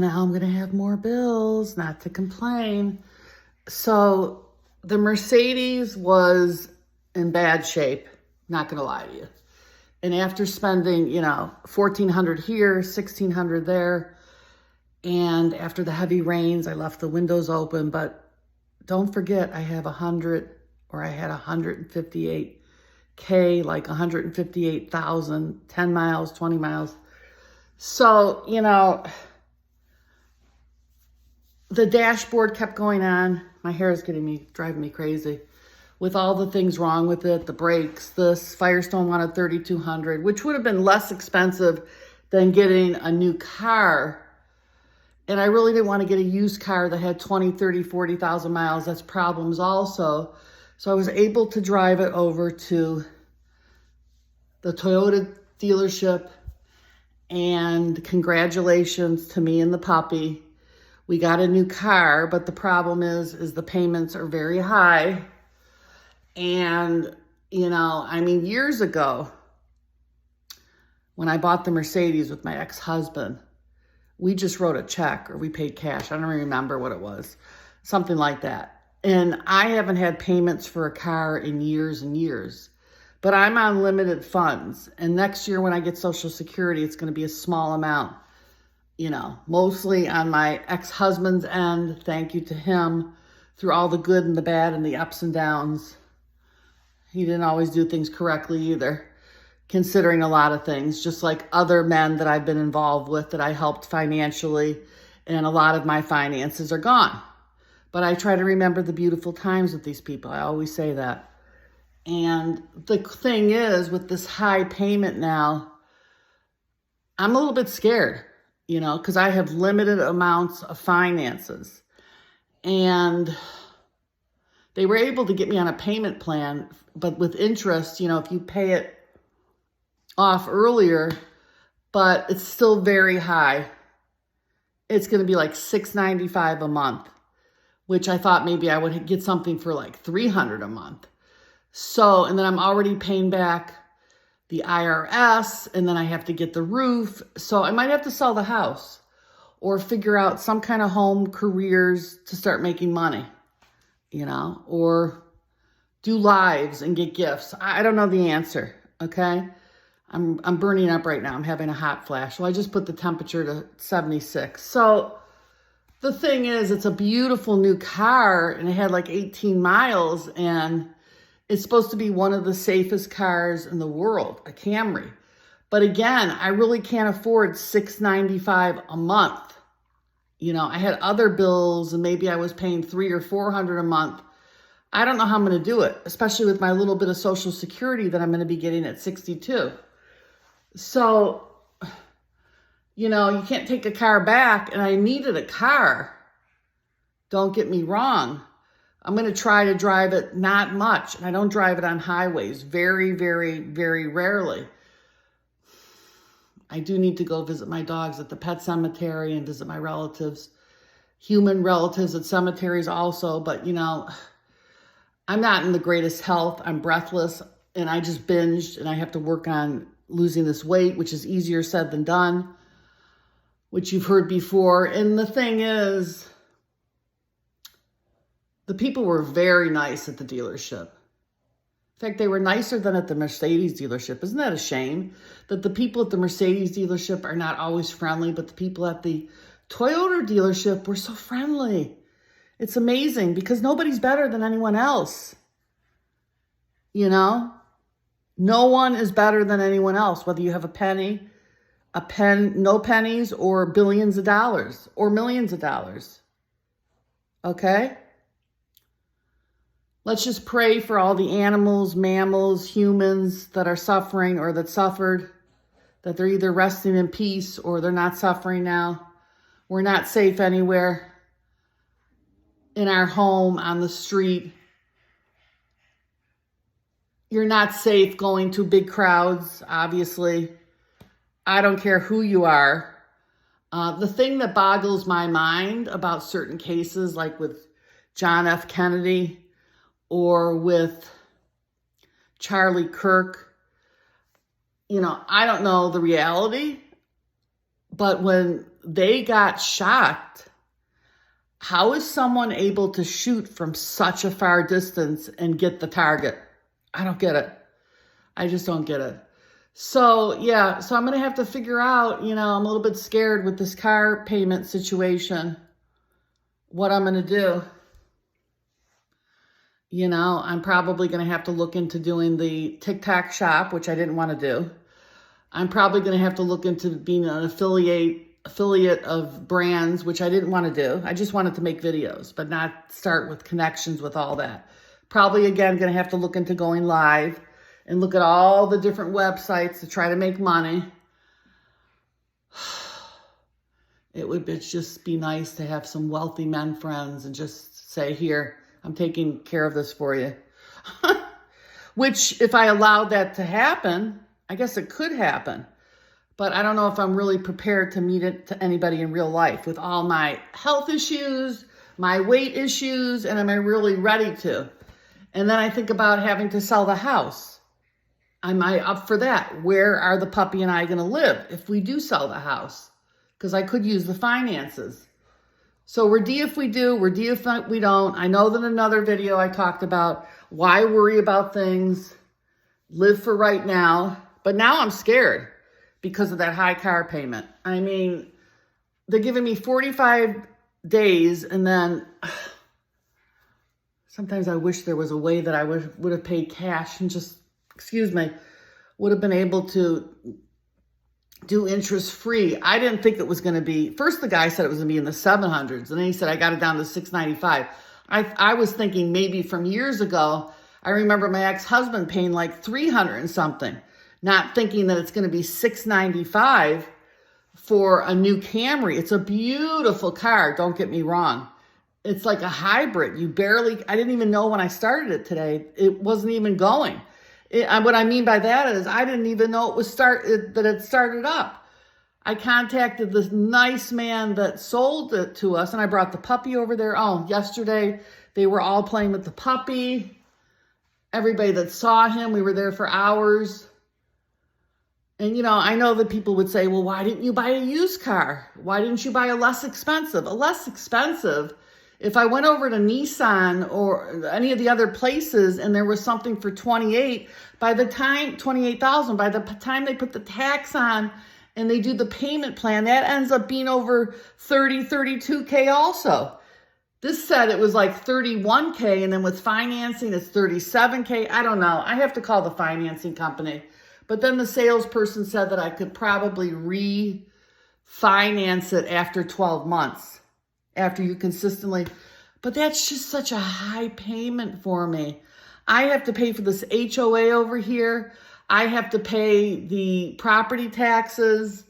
Now I'm going to have more bills, not to complain. So the Mercedes was in bad shape, not going to lie to you. And after spending, $1,400 here, $1,600 there, and after the heavy rains, I left the windows open. But don't forget, I had 158K, like 158,000, 10 miles, 20 miles. So, the dashboard kept going on. My hair is driving me crazy with all the things wrong with it. The brakes, this Firestone wanted $3,200, which would have been less expensive than getting a new car. And I really didn't want to get a used car that had 20, 30, 40,000 miles. That's problems also. So I was able to drive it over to the Toyota dealership, and congratulations to me and the puppy. We got a new car, but the problem is the payments are very high. And, years ago, when I bought the Mercedes with my ex-husband, we just wrote a check or we paid cash. I don't remember what it was, something like that. And I haven't had payments for a car in years and years, but I'm on limited funds. And next year when I get Social Security, it's going to be a small amount. Mostly on my ex-husband's end. Thank you to him through all the good and the bad and the ups and downs. He didn't always do things correctly either, considering a lot of things, just like other men that I've been involved with that I helped financially, and a lot of my finances are gone. But I try to remember the beautiful times with these people. I always say that. And the thing is, with this high payment now, I'm a little bit scared. Because I have limited amounts of finances. And they were able to get me on a payment plan, but with interest, if you pay it off earlier, but it's still very high. It's going to be like $695 a month, which I thought maybe I would get something for like $300 a month. So, and then I'm already paying back the IRS, and then I have to get the roof. So I might have to sell the house or figure out some kind of home careers to start making money, or do lives and get gifts. I don't know the answer, okay? I'm burning up right now. I'm having a hot flash. Well, I just put the temperature to 76. So the thing is, it's a beautiful new car, and it had like 18 miles, and it's supposed to be one of the safest cars in the world, a Camry. But again, I really can't afford $695 a month. I had other bills, and maybe I was paying $300 or $400 a month. I don't know how I'm going to do it, especially with my little bit of Social Security that I'm going to be getting at 62. So, you can't take a car back, and I needed a car. Don't get me wrong. I'm going to try to drive it not much. And I don't drive it on highways. Very, very, very rarely. I do need to go visit my dogs at the pet cemetery and visit my relatives. Human relatives at cemeteries also. But, I'm not in the greatest health. I'm breathless. And I just binged. And I have to work on losing this weight, which is easier said than done, which you've heard before. And the thing is, the people were very nice at the dealership. In fact, they were nicer than at the Mercedes dealership. Isn't that a shame that the people at the Mercedes dealership are not always friendly, but the people at the Toyota dealership were so friendly? It's amazing because nobody's better than anyone else. No one is better than anyone else, whether you have no pennies, or billions of dollars, or millions of dollars. Okay? Let's just pray for all the animals, mammals, humans that are suffering or that suffered, that they're either resting in peace or they're not suffering now. We're not safe anywhere. In our home, on the street. You're not safe going to big crowds, obviously. I don't care who you are. The thing that boggles my mind about certain cases, like with John F. Kennedy, or with Charlie Kirk, I don't know the reality, But when they got shocked, how is someone able to shoot from such a far distance and get the target? I don't get it. I just don't get it. So, yeah, so I'm going to have to figure out, I'm a little bit scared with this car payment situation, what I'm going to do. I'm probably going to have to look into doing the TikTok shop, which I didn't want to do. I'm probably going to have to look into being an affiliate of brands, which I didn't want to do. I just wanted to make videos, but not start with connections with all that. Probably, again, going to have to look into going live and look at all the different websites to try to make money. It would just be nice to have some wealthy men friends and just say, here, I'm taking care of this for you. Which, if I allowed that to happen, I guess it could happen. But I don't know if I'm really prepared to meet it to anybody in real life with all my health issues, my weight issues, and am I really ready to? And then I think about having to sell the house. Am I up for that? Where are the puppy and I going to live if we do sell the house? Because I could use the finances. So we're D if we do, we're D if we don't. I know that in another video I talked about why worry about things, live for right now. But now I'm scared because of that high car payment. I mean, they're giving me 45 days and then sometimes I wish there was a way that I would have paid cash and just, would have been able to do interest free. I didn't think it was going to be, first the guy said it was going to be in the 700s and then he said I got it down to 695. I was thinking maybe from years ago, I remember my ex-husband paying like 300 and something. Not thinking that it's going to be $695 for a new Camry. It's a beautiful car, don't get me wrong. It's like a hybrid. I didn't even know when I started it today. It wasn't even going. What I mean by that is I didn't even know that it started up. I contacted this nice man that sold it to us, and I brought the puppy over there. Oh, yesterday they were all playing with the puppy. Everybody that saw him, we were there for hours. And, I know that people would say, well, why didn't you buy a used car? Why didn't you buy a less expensive? If I went over to Nissan or any of the other places and there was something for 28,000, by the time they put the tax on and they do the payment plan, that ends up being over 32K also. This said it was like 31K, and then with financing, it's 37K. I don't know. I have to call the financing company. But then the salesperson said that I could probably refinance it after 12 months, after you consistently. But that's just such a high payment for me. I have to pay for this HOA over here. I have to pay the property taxes.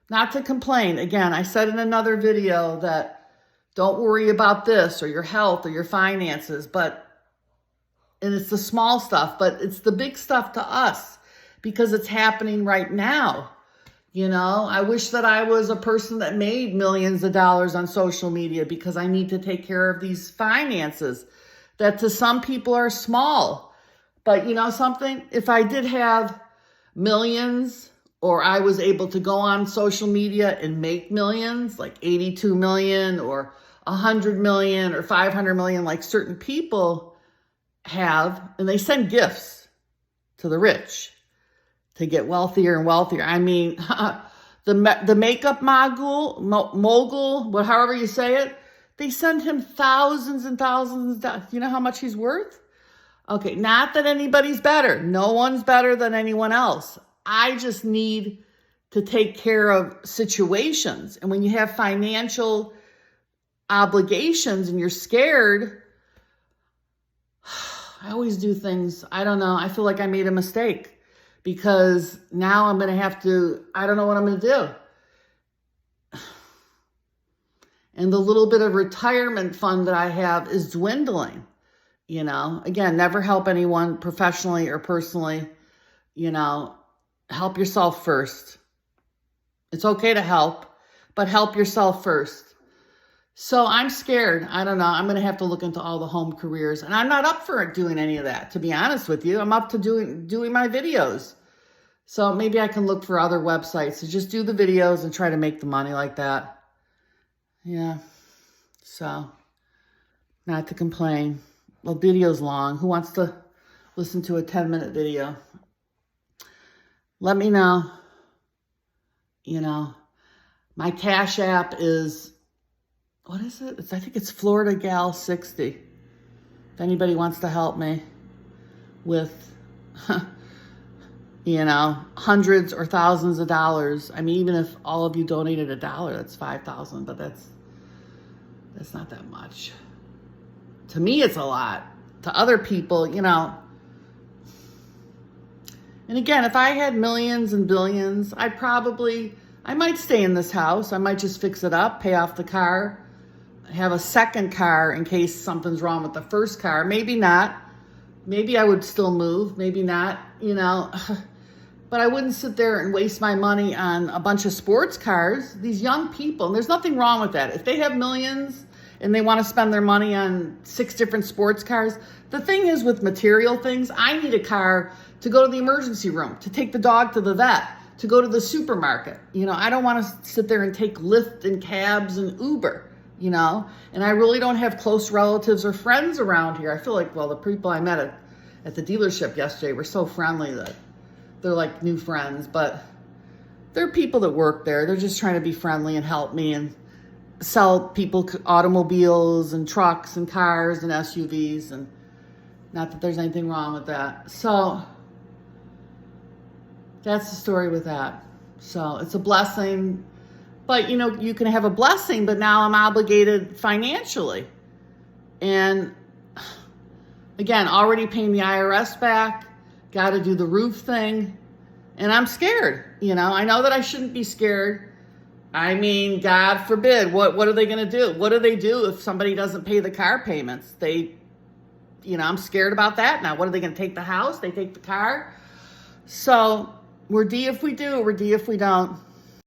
Not to complain. Again, I said in another video that don't worry about this or your health or your finances, and it's the small stuff, but it's the big stuff to us because it's happening right now. I wish that I was a person that made millions of dollars on social media because I need to take care of these finances that to some people are small. But something, if I did have millions or I was able to go on social media and make millions, like 82 million or 100 million or 500 million, like certain people have, and they send gifts to the rich to get wealthier and wealthier. I mean, the makeup mogul, however you say it, they send him thousands and thousands. You know how much he's worth? Okay, not that anybody's better. No one's better than anyone else. I just need to take care of situations. And when you have financial obligations and you're scared, I always do things, I don't know, I feel like I made a mistake. Because now I'm going to have to, I don't know what I'm going to do. And the little bit of retirement fund that I have is dwindling. Again, never help anyone professionally or personally. Help yourself first. It's okay to help, but help yourself first. So I'm scared. I don't know. I'm going to have to look into all the home careers. And I'm not up for doing any of that, to be honest with you. I'm up to doing my videos. So maybe I can look for other websites to just do the videos and try to make the money like that. Yeah. So, not to complain. Well, video's long. Who wants to listen to a 10-minute video? Let me know. You know, my Cash App is, what is it? I think it's Florida Gal 60. If anybody wants to help me with, you know, hundreds or thousands of dollars. I mean, even if all of you donated $1, that's 5,000, but that's not that much. To me, it's a lot. To other people, you know. And again, if I had millions and billions, I might stay in this house. I might just fix it up, pay off the car, have a second car in case something's wrong with the first car. Maybe not. Maybe I would still move. Maybe not, you know. But I wouldn't sit there and waste my money on a bunch of sports cars. These young people, and there's nothing wrong with that. If they have millions and they want to spend their money on 6 different sports cars, the thing is with material things, I need a car to go to the emergency room, to take the dog to the vet, to go to the supermarket. You know, I don't want to sit there and take Lyft and cabs and Uber, you know. And I really don't have close relatives or friends around here. I feel like, well, the people I met at the dealership yesterday were so friendly that they're like new friends, but they're people that work there. They're just trying to be friendly and help me and sell people automobiles and trucks and cars and SUVs, and not that there's anything wrong with that. So that's the story with that. So it's a blessing, but you know, you can have a blessing, but now I'm obligated financially. And again, already paying the IRS back, got to do the roof thing, and I'm scared. You know, I know that I shouldn't be scared. I mean, God forbid, what are they going to do? What do they do if somebody doesn't pay the car payments? You know, I'm scared about that now. What are they going to take the house? They take the car? So we're D if we do, we're D if we don't.